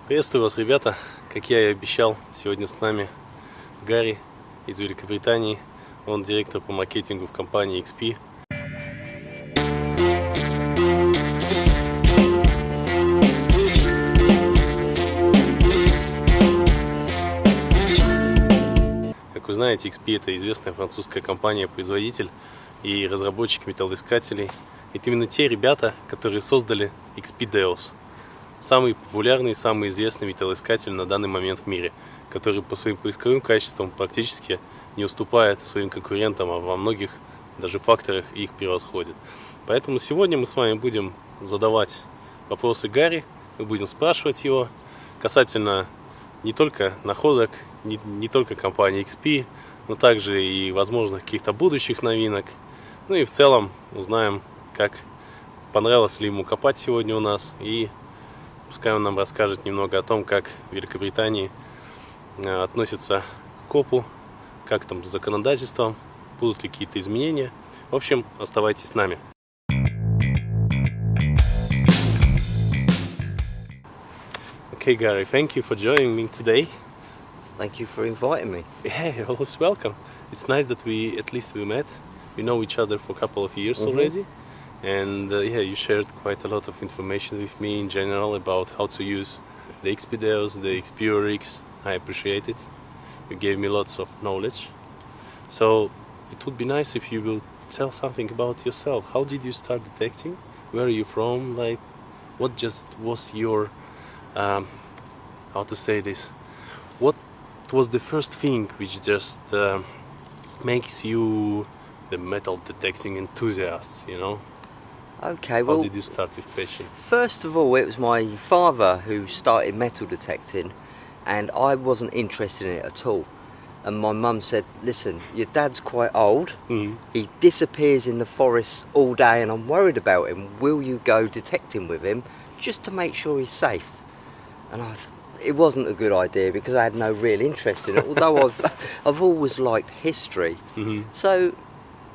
Приветствую вас, ребята! Как я и обещал, сегодня с нами Гарри из Великобритании. Он директор по маркетингу в компании XP. Как вы знаете, XP — это известная французская компания-производитель и разработчик металлоискателей. Это именно те ребята, которые создали XP Deos. Самый популярный, самый известный металлоискатель на данный момент в мире, который по своим поисковым качествам практически не уступает своим конкурентам, а во многих даже факторах их превосходит. Поэтому сегодня мы с вами будем задавать вопросы Гарри, мы будем спрашивать его касательно не только находок, не только компании XP, но также и возможных каких-то будущих новинок. Ну и в целом узнаем, как понравилось ли ему копать сегодня у нас, и пускай он нам расскажет немного о том, как в Великобритании относятся к копу, как там с законодательством, будут ли какие-то изменения. В общем, оставайтесь с нами. Okay, Gary, thank you for joining me today. Thank you for inviting me. Yeah, you're always welcome. It's nice that we met. We know each other for a couple of years already. And you shared quite a lot of information with me in general about how to use the XP Deos, the XP-RX. I appreciate it. You gave me lots of knowledge. So it would be nice if you will tell something about yourself. How did you start detecting? Where are you from? Like, what just was your, how to say this? What was the first thing which just makes you the metal detecting enthusiast, you know? Okay, well, how did you start with fishing? First of all, it was my father who started metal detecting, and I wasn't interested in it at all. And my mum said, listen, your dad's quite old, he disappears in the forest all day and I'm worried about him. Will you go detecting with him just to make sure he's safe? And it wasn't a good idea because I had no real interest in it, although I've always liked history. So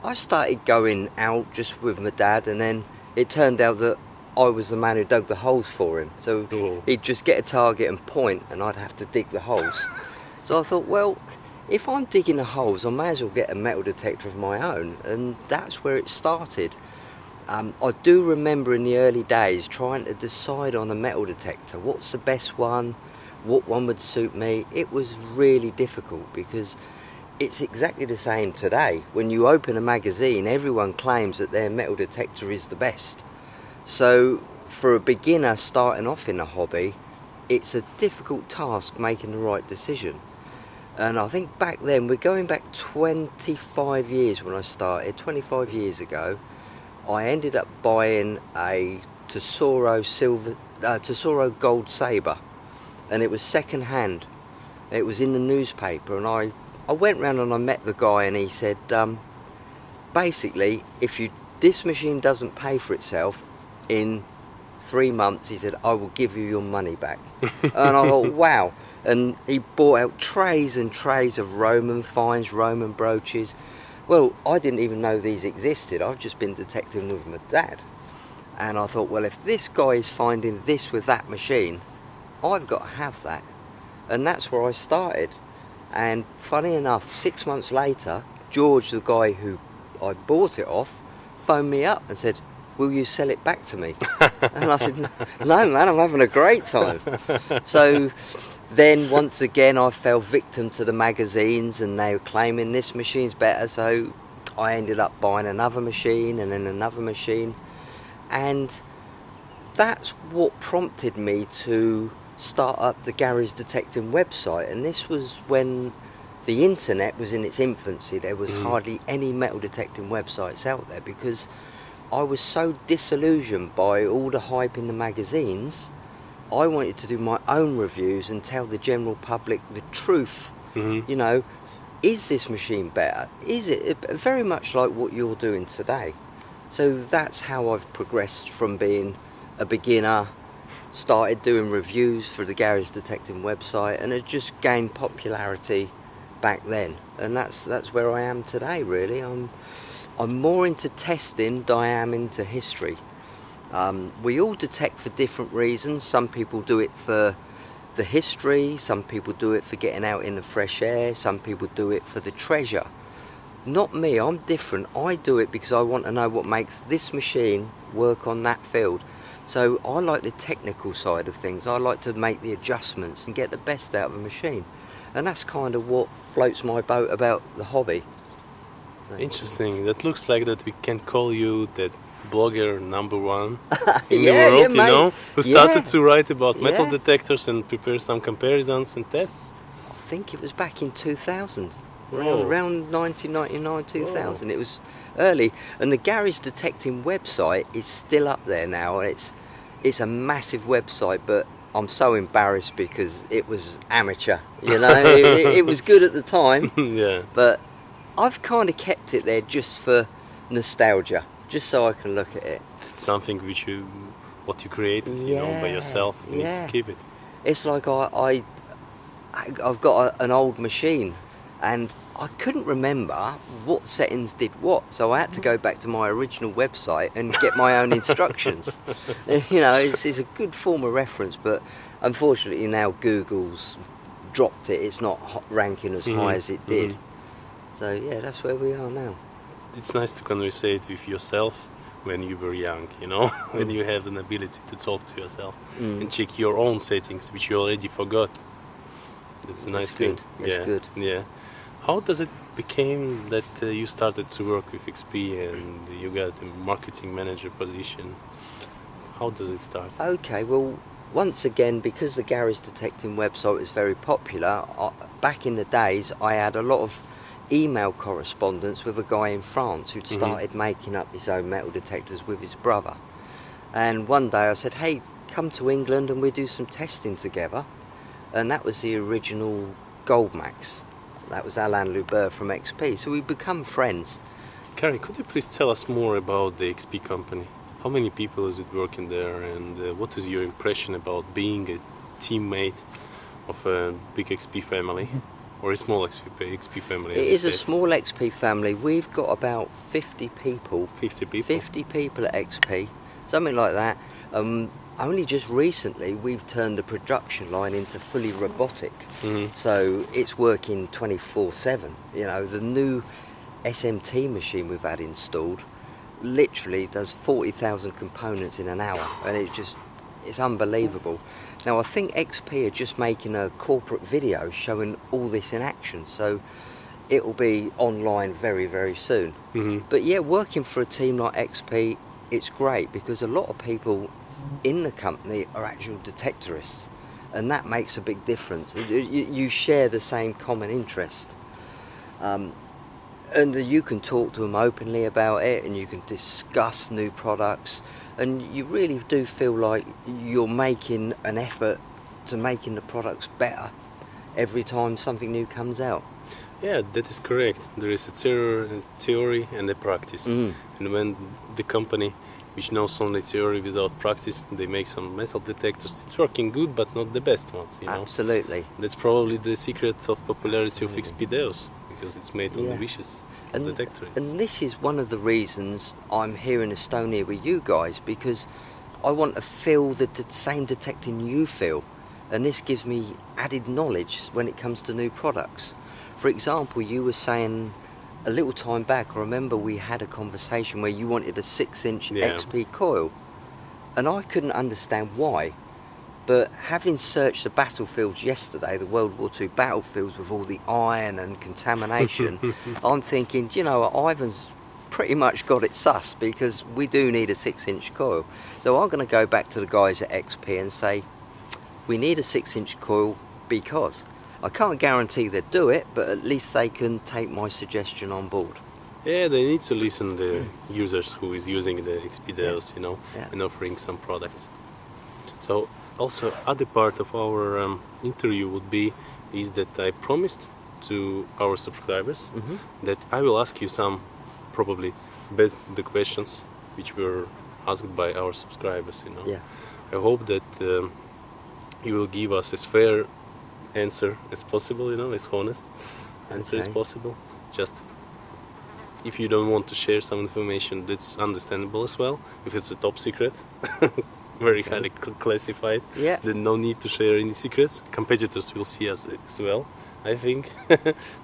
I started going out just with my dad, and then it turned out that I was the man who dug the holes for him. So he'd just get a target and point, and I'd have to dig the holes. So I thought, well, if I'm digging the holes, I may as well get a metal detector of my own, and that's where it started. I do remember in the early days trying to decide on a metal detector, what's the best one, what one would suit me. It was really difficult because it's exactly the same today. When you open a magazine, everyone claims that their metal detector is the best. So for a beginner starting off in a hobby, it's a difficult task making the right decision. And I think back then, we're going back 25 years when I started, 25 years ago, I ended up buying a Tesoro Gold Sabre, and it was second hand. It was in the newspaper, and I went round and I met the guy, and he said, basically, if this machine doesn't pay for itself in 3 months, he said, I will give you your money back. And I thought, wow. And he bought out trays and trays of Roman finds, Roman brooches. Well, I didn't even know these existed. I've just been detecting with my dad. And I thought, well, if this guy is finding this with that machine, I've got to have that. And that's where I started. And funny enough, 6 months later, George, the guy who I bought it off, phoned me up and said, will you sell it back to me? And I said, no man, I'm having a great time. So then once again I fell victim to the magazines, and they were claiming this machine's better, so I ended up buying another machine and then another machine. And that's what prompted me to start up the Garry's Detecting website. And this was when the internet was in its infancy. There was hardly any metal detecting websites out there because I was so disillusioned by all the hype in the magazines. I wanted to do my own reviews and tell the general public the truth. You know, is this machine better? Is it very much like what you're doing today? So that's how I've progressed from being a beginner, started doing reviews for the Garry's Detecting website, and it just gained popularity back then. And that's where I am today, really. I'm more into testing than I am into history. We all detect for different reasons. Some people do it for the history, some people do it for getting out in the fresh air, some people do it for the treasure. Not me, I'm different. I do it because I want to know what makes this machine work on that field. So I like the technical side of things. I like to make the adjustments and get the best out of a machine. And that's kind of what floats my boat about the hobby. So, Interesting. That looks like that we can call you the blogger number one in the Yeah, world, yeah, you mate. know, who started Yeah. to write about metal Yeah. detectors and prepare some comparisons and tests. I think it was back in 2000. Whoa. Around 1999, 2000. It was early. And the Garage Detecting website is still up there now. It's a massive website, but I'm so embarrassed because it was amateur. You know, it was good at the time, Yeah. but I've kind of kept it there just for nostalgia, just so I can look at it. It's something what you created, you know, by Yeah, yourself. You need yeah. to keep it. It's like I've got an old machine, and I couldn't remember what settings did what, so I had to go back to my original website and get my own instructions. You know, it's a good form of reference, but unfortunately now Google's dropped it. It's not ranking as high as it did. So yeah, that's where we are now. It's nice to conversate with yourself when you were young, you know, when you have an ability to talk to yourself and check your own settings, which you already forgot. It's a nice thing. good. It's good. Yeah. How does it became that you started to work with XP and you got a marketing manager position? How does it start? Okay, well, once again, because the Garage Detecting website is very popular, back in the days I had a lot of email correspondence with a guy in France who'd started making up his own metal detectors with his brother. And one day I said, hey, come to England and we'll do some testing together. And that was the original Goldmax. That was Alain Lubert from XP. So we become friends. Carrie, could you please tell us more about the XP company? How many people is it working there, and what is your impression about being a teammate of a big XP family or a small XP family? It is a small XP family. We've got about 50 people. 50 people. 50 people at XP, something like that. Only just recently we've turned the production line into fully robotic. So it's working 24/7. You know, the new SMT machine we've had installed literally does 40,000 components in an hour, and it's unbelievable. Now I think XP are just making a corporate video showing all this in action, so it'll be online very, very soon. But yeah, working for a team like XP, it's great because a lot of people in the company are actual detectorists, and that makes a big difference. You share the same common interest. And you can talk to them openly about it, and you can discuss new products, and you really do feel like you're making an effort to making the products better every time something new comes out. Yeah, that is correct. There is a theory and a practice. And when the company, which knows only theory without practice, they make some metal detectors, it's working good, but not the best ones, you know. Absolutely. That's probably the secret of popularity of XP Deos, because it's made on the wishes of detectors. And this is one of the reasons I'm here in Estonia with you guys, because I want to feel the same detecting you feel, and this gives me added knowledge when it comes to new products. For example, you were saying a little time back, I remember we had a conversation where you wanted a 6-inch XP coil, and I couldn't understand why. But having searched the battlefields yesterday, the World War II battlefields with all the iron and contamination, I'm thinking, you know, Ivan's pretty much got it sus, because we do need a 6-inch coil. So I'm going to go back to the guys at XP and say, we need a 6-inch coil because I can't guarantee they'll do it, but at least they can take my suggestion on board. Yeah, they need to listen to the users who is using the XP Deos, you know, Yeah. and offering some products. So also other part of our interview would be is that I promised to our subscribers that I will ask you some probably the questions which were asked by our subscribers, you know. Yeah. I hope that you will give us as fair answer as possible, you know, as honest answer as Okay. possible. Just if you don't want to share some information, that's understandable as well. If it's a top secret, very Okay. highly classified. Yeah. Then no need to share any secrets. Competitors will see us as well, I think.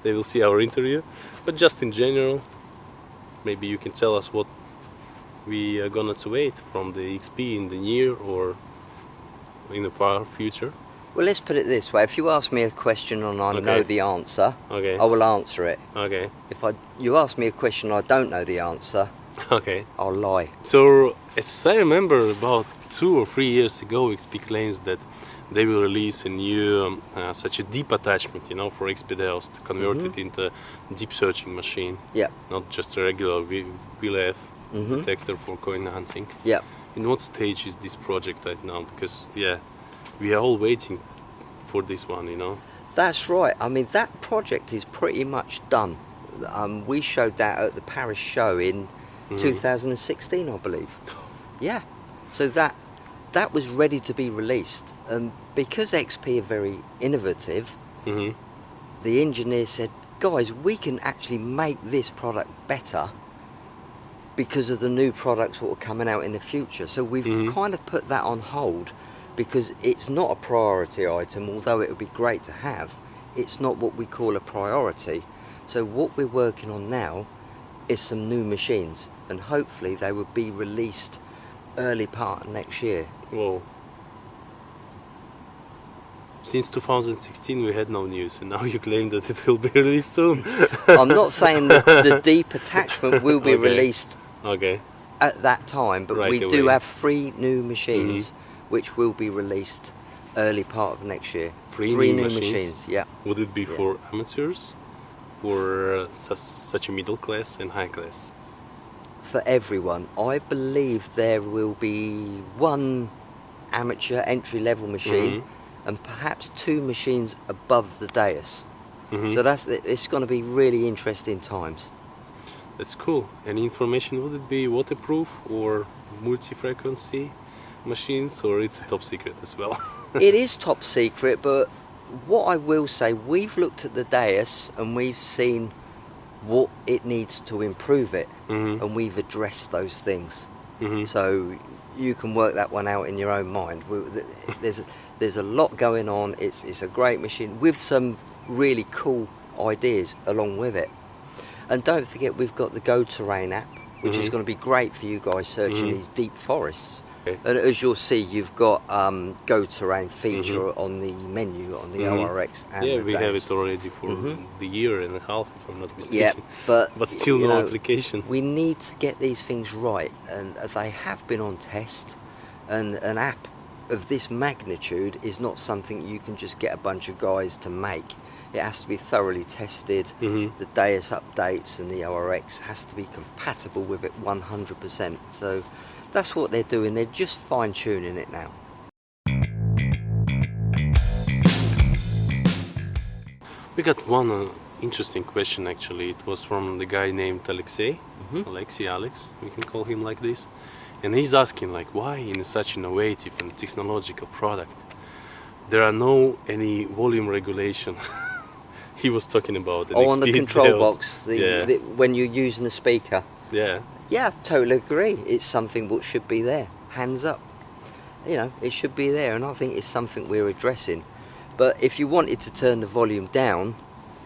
They will see our interview. But just in general, maybe you can tell us what we are gonna to wait from the XP in the near or in the far future. Well, let's put it this way. If you ask me a question and I Okay. know the answer, Okay. I will answer it. Okay. If you ask me a question and I don't know the answer, Okay. I'll lie. So, as I remember, about 2 or 3 years ago, XP claims that they will release a new, such a deep attachment, for XP-DEOS to convert it into deep searching machine, Yeah. not just a regular VLF Mhm. detector for coin hunting. Yeah. In what stage is this project right now? Because, we are all waiting for this one. That's right. I mean, that project is pretty much done. We showed that at the Paris show in 2016, I believe. Yeah. So that was ready to be released. Because XP are very innovative, Hmm. the engineer said, guys, we can actually make this product better because of the new products that are coming out in the future. So we've kind of put that on hold because it's not a priority item, although it would be great to have. It's not what we call a priority. So what we're working on now is some new machines, and hopefully they will be released early part of next year. Whoa. Since 2016 we had no news, and now you claim that it will be released soon. I'm not saying that the deep attachment will be Okay. released Okay. at that time, but Right we do away. have 3 new machines which will be released early part of next year. 3 Three new new machines? yeah. Would it be Yeah. for amateurs, for such a middle class and high class? For everyone. I believe there will be 1 amateur entry level machine and perhaps 2 machines above the dais. Mhm. So it's going to be really interesting times. That's cool. Any information, would it be waterproof or multi-frequency machines, or it's a top secret as well? It is top secret, but what I will say, we've looked at the dais and we've seen what it needs to improve it, and we've addressed those things. So you can work that one out in your own mind. There's a lot going on. It's a great machine with some really cool ideas along with it. And don't forget, we've got the Go Terrain app, which is going to be great for you guys searching these deep forests. Okay. And as you'll see, you've got Go Terrain feature on the menu on the ORX. And Yeah, the we have DAS. it already for the year and a half, if I'm not mistaken. Yeah, But still you no know, application. We need to get these things right, and they have been on test. And an app of this magnitude is not something you can just get a bunch of guys to make. It has to be thoroughly tested. The DAS updates and the ORX has to be compatible with it 100%. So that's what they're doing. They're just fine-tuning it now. We got one interesting question actually. It was from the guy named Alexei. Alex, we can call him like this. And he's asking like, why in such innovative and technological product there are any volume regulation? He was talking about an On the XP control DEOS. box, Yeah. when you're using the speaker. Yeah. Yeah, totally agree. It's something that should be there. Hands up. It should be there, and I think it's something we're addressing. But if you wanted to turn the volume down,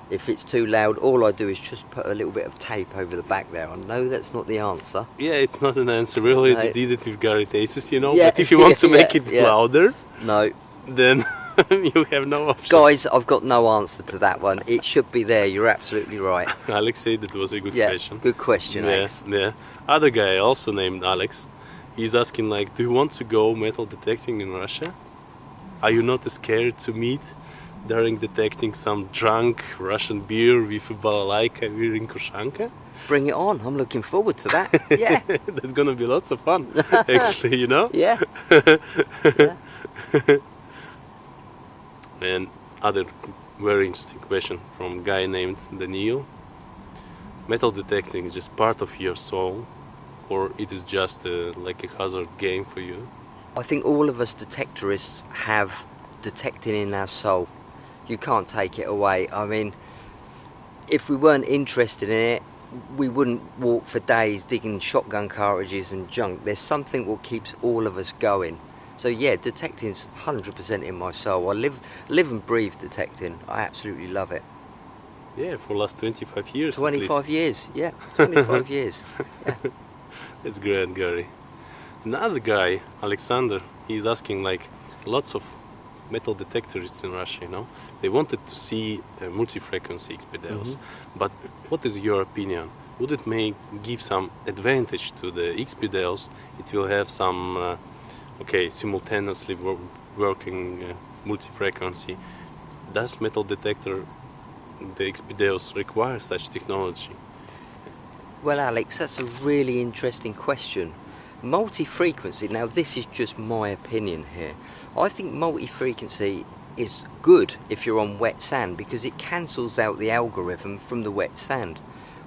if it's too loud, all I do is just put a little bit of tape over the back there. I know that's not the answer. Yeah, it's not an answer. We already No. did it with Gary Tasus, Yeah, but if you want to make it yeah. louder, No. then you have no option. Guys, I've got no answer to that one. It should be there. You're absolutely right. Alex said that was a good Yeah, question. good question, Yeah, Alex. yeah. Other guy also named Alex. He's asking like, do you want to go metal detecting in Russia? Are you not scared to meet during detecting some drunk Russian beer with a balalaika wearing koshanka? Bring it on. I'm looking forward to that. Yeah. There's gonna be lots of fun, actually, Yeah. And other very interesting question from a guy named Daniel. Metal detecting is just part of your soul, or it is just like a hazard game for you? I think all of us detectorists have detecting in our soul. You can't take it away. I mean, if we weren't interested in it, we wouldn't walk for days digging shotgun cartridges and junk. There's something what keeps all of us going. So yeah, detecting's 100% in my soul. I live and breathe detecting. I absolutely love it. Yeah, for last 25 years. 25 years, yeah, 25 years. Yeah. It's great, Gary. Another guy, Alexander, he's asking like lots of metal detectorists in Russia, they wanted to see multi-frequency XP-DEOs. But what is your opinion? Would it give some advantage to the XP-DEOs? It will have some, simultaneously working multi-frequency. Does metal detector, the XP-DEOs, require such technology? Well, Alex, that's a really interesting question. Multi-frequency, now this is just my opinion here. I think multi-frequency is good if you're on wet sand because it cancels out the algorithm from the wet sand,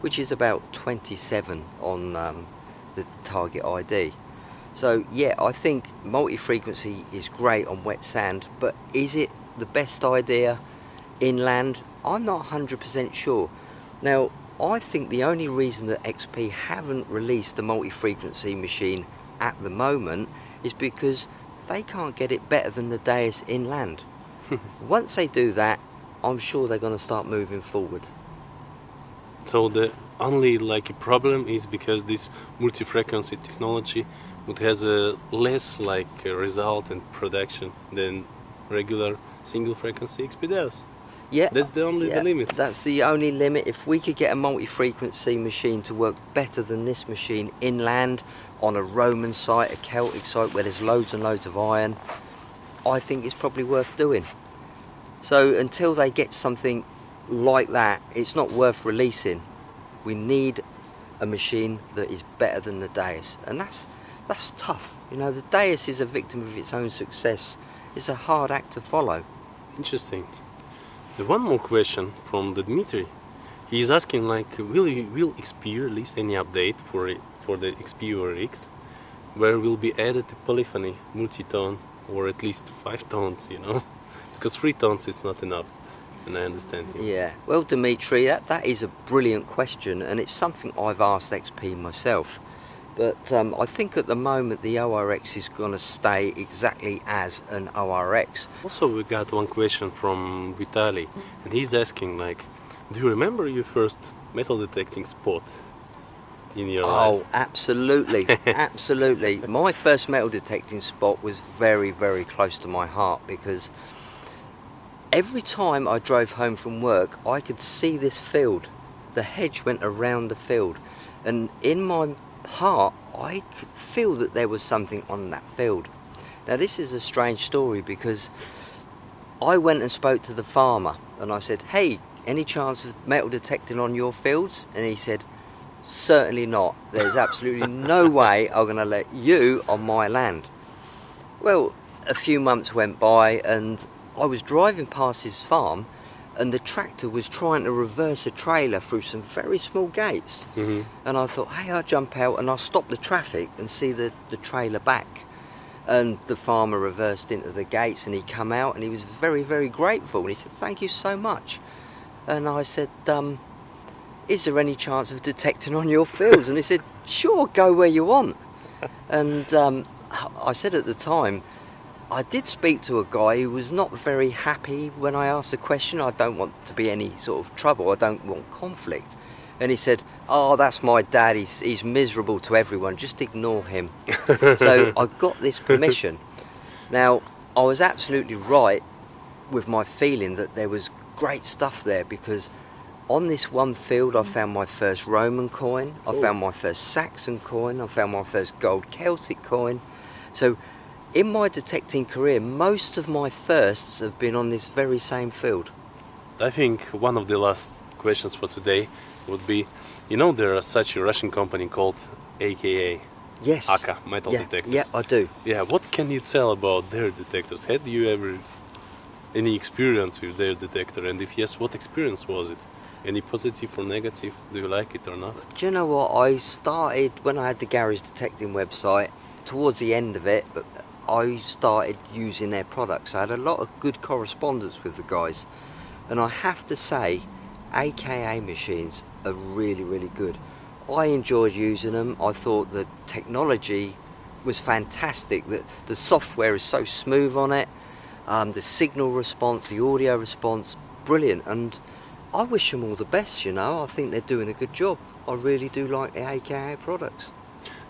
which is about 27 on the target ID. So yeah, I think multi-frequency is great on wet sand, but is it the best idea inland? I'm not 100% sure. Now, I think the only reason that XP haven't released a multi-frequency machine at the moment is because they can't get it better than the Deus inland. Once they do that, I'm sure they're going to start moving forward. So the only problem is because this multi-frequency technology would has a less result and production than regular single frequency XP-DEOs. Yeah, that's the limit. That's the only limit. If we could get a multi-frequency machine to work better than this machine inland on a Roman site, a Celtic site where there's loads and loads of iron, I think it's probably worth doing. So until they get something like that, it's not worth releasing. We need a machine that is better than the Deus, and that's tough. The Deus is a victim of its own success. It's a hard act to follow. Interesting. One more question from the Dmitry. He's asking will XP release any update for the XP ORX where will be added the polyphony multi-tone or at least 5 tones, because 3 tones is not enough, and I understand him. Yeah, well, Dmitry, that is a brilliant question, and it's something I've asked XP myself. But I think at the moment the ORX is going to stay exactly as an ORX. Also, we got one question from Vitaly, and he's asking do you remember your first metal detecting spot in your life? Oh, absolutely, absolutely. My first metal detecting spot was very, very close to my heart because every time I drove home from work, I could see this field. The hedge went around the field, and in my heart I could feel that there was something on that field. Now this is a strange story because I went and spoke to the farmer and I said, hey, any chance of metal detecting on your fields? And he said, certainly not. There's absolutely no way I'm going to let you on my land. Well, a few months went by and I was driving past his farm and the tractor was trying to reverse a trailer through some very small gates. And I thought, hey, I'll jump out and I'll stop the traffic and see the trailer back. And the farmer reversed into the gates and he come out and he was very, very grateful. And he said, thank you so much. And I said, is there any chance of detecting on your fields? And he said, sure, go where you want. And I said at the time, I did speak to a guy who was not very happy when I asked a question. I don't want to be any sort of trouble. I don't want conflict. And he said, oh, that's my dad. He's miserable to everyone. Just ignore him. So I got this permission. Now, I was absolutely right with my feeling that there was great stuff there because on this one field I found my first Roman coin. I found my first Saxon coin. I found my first gold Celtic coin. So in my detecting career, most of my firsts have been on this very same field. I think one of the last questions for today would be, there is such a Russian company called AKA. Yes. AKA metal detectors. Yeah, I do. Yeah, what can you tell about their detectors? Had you ever any experience with their detector? And if yes, what experience was it? Any positive or negative? Do you like it or not? Do you know what? I started, when I had the Garage Detecting website, towards the end of it, I started using their products. I had a lot of good correspondence with the guys. And I have to say, AKA machines are really, really good. I enjoyed using them. I thought the technology was fantastic. The software is so smooth on it, the signal response, the audio response, brilliant. And I wish them all the best, you know. I think they're doing a good job. I really do like the AKA products.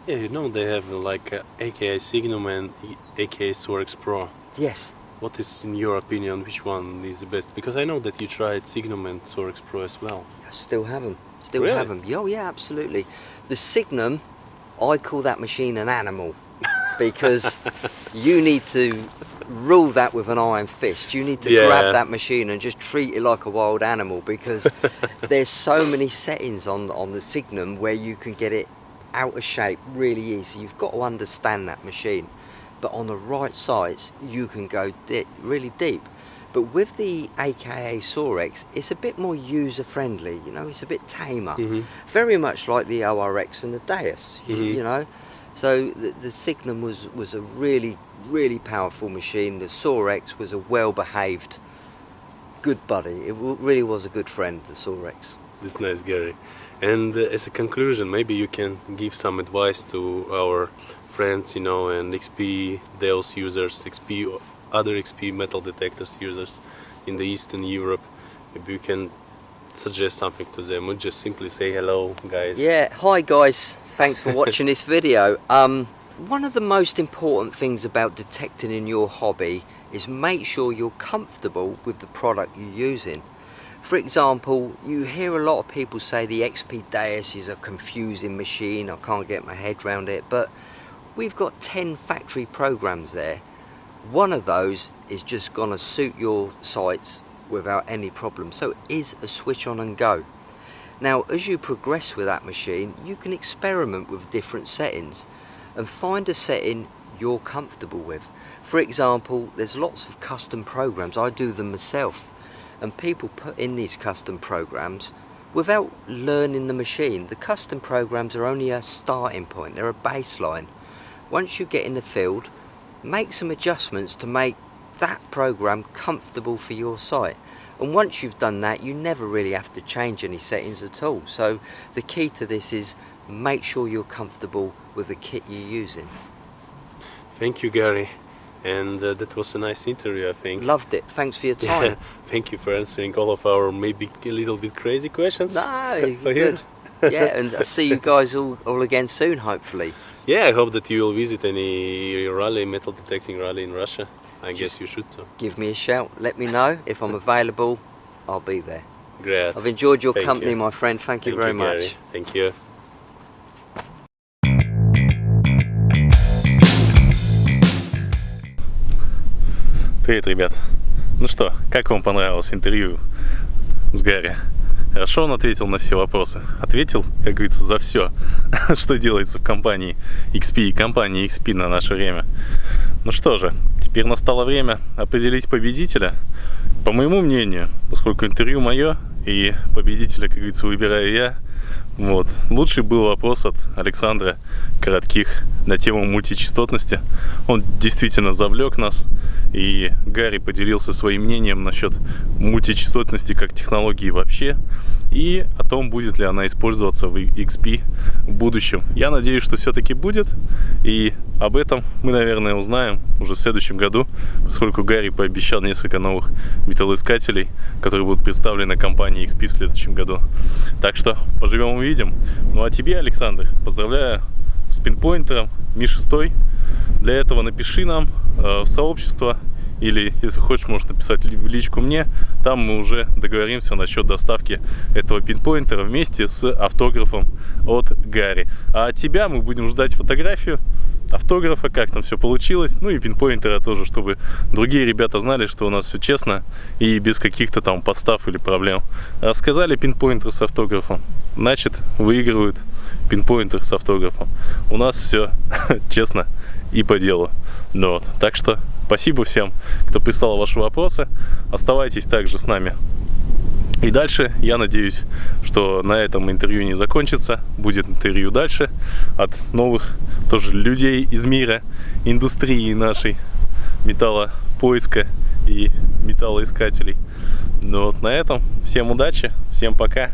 Yeah, you know they have like AKA Signum and AKA Sorex Pro. Yes. What is, in your opinion, which one is the best? Because I know that you tried Signum and Sorex Pro as well. I still have them. Still Really? have them. Oh yeah, absolutely. The Signum, I call that machine an animal because you need to rule that with an iron fist. You need to Yeah. grab that machine and just treat it like a wild animal because there's so many settings on the Signum where you can get it out of shape really easy. You've got to understand that machine. But on the right size, you can go really deep. But with the AKA Sorex, it's a bit more user-friendly, you know, it's a bit tamer. Very much like the ORX and the Deus, you know. So the Signum was a really, really powerful machine. The Sorex was a well-behaved, good buddy. It really was a good friend, the Sorex. That's nice, Gary. And as a conclusion, maybe you can give some advice to our friends, you know, and XP Deus users, other XP metal detectors users in the Eastern Europe. Maybe you can suggest something to them, or just simply say hello, guys. Yeah, hi guys, thanks for watching this video. One of the most important things about detecting in your hobby is make sure you're comfortable with the product you're using. For example, you hear a lot of people say the XP Deus is a confusing machine, I can't get my head around it, but we've got 10 factory programs there. One of those is just going to suit your sights without any problem, so it is a switch on and go. Now, as you progress with that machine, you can experiment with different settings and find a setting you're comfortable with. For example, there's lots of custom programs, I do them myself, and people put in these custom programs without learning the machine. The custom programs are only a starting point, they're a baseline. Once you get in the field, make some adjustments to make that program comfortable for your sight. And once you've done that, you never really have to change any settings at all. So the key to this is make sure you're comfortable with the kit you're using. Thank you, Gary. And that was a nice interview, I think. Loved it. Thanks for your time. Yeah, thank you for answering all of our maybe a little bit crazy questions. No, for good. you. Yeah, and I'll see you guys all again soon, hopefully. Yeah, I hope that you will visit any rally, metal detecting rally in Russia. I guess you should too. Give me a shout. Let me know. If I'm available, I'll be there. Great. I've enjoyed your Thank company, you. my friend. Thank you very much. Gary. Thank you. Привет, ребят. Ну что, как вам понравилось интервью с Гарри? Хорошо он ответил на все вопросы. Ответил, как говорится, за все, что делается в компании XP и компании XP на наше время. Ну что же, теперь настало время определить победителя. По моему мнению, поскольку интервью мое, и победителя, как говорится, выбираю я, вот. Лучший был вопрос от Александра Коротких на тему мультичастотности. Он действительно завлек нас, и Гарри поделился своим мнением насчет мультичастотности как технологии вообще, и о том, будет ли она использоваться в XP в будущем. Я надеюсь, что все-таки будет, и об этом мы, наверное, узнаем уже в следующем году, поскольку Гарри пообещал несколько новых металлоискателей, которые будут представлены компанией XP в следующем году. Так что поживем увидим. Ну а тебе, Александр, поздравляю с пинпоинтером Mi-6. Для этого напиши нам в сообщество, или, если хочешь, можешь написать в личку мне. Там мы уже договоримся насчет доставки этого пинпоинтера вместе с автографом от Гарри. А от тебя мы будем ждать фотографию автографа, как там все получилось, ну и пинпоинтера тоже, чтобы другие ребята знали, что у нас все честно и без каких-то там подстав или проблем. Рассказали пинпоинтер с автографом, значит, выигрывают пинпоинтер с автографом. У нас все честно и по делу. Ну вот. Так что спасибо всем, кто прислал ваши вопросы. Оставайтесь также с нами и дальше. Я надеюсь, что на этом интервью не закончится. Будет интервью дальше от новых тоже людей из мира, индустрии нашей, металлопоиска и металлоискателей. Ну вот на этом. Всем удачи, всем пока.